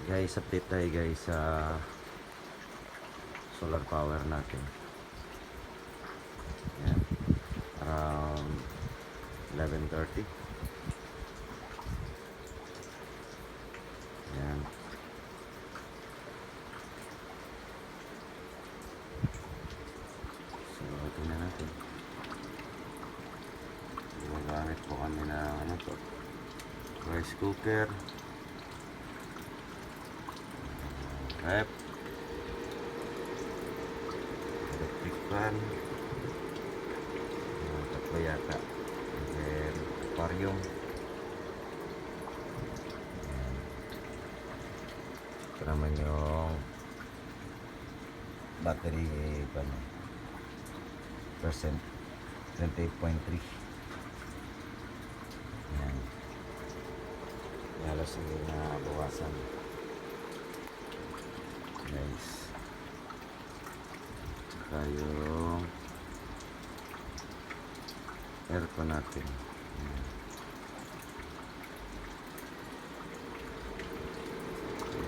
Guys, update tayo guys sa solar power natin. Yan. Around 11:30. Yan. So, tingnan natin. Gumagamit po kami ng ano to, rice cooker, rep, electric fan, tatlo yata, and then aquarium. Ito naman yung battery percent 28.3. Yan. Halos hindi na bawasan guys. Tsaka yung aircon natin. Yan.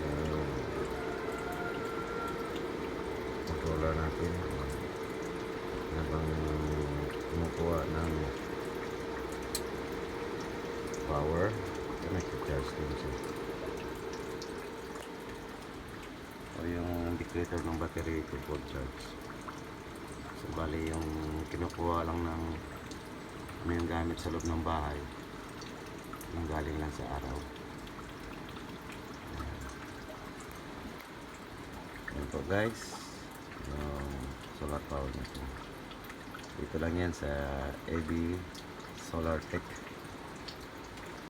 Yung controller natin habang kumukuha ng power, nag-charge din siya. O yung indicator ng battery to full charge. So bali yung kinukuha lang ng ano yung gamit sa loob ng bahay, yung galing lang sa araw. Yan po guys, yung solar power nito. Dito lang yan sa AB Solar Tech.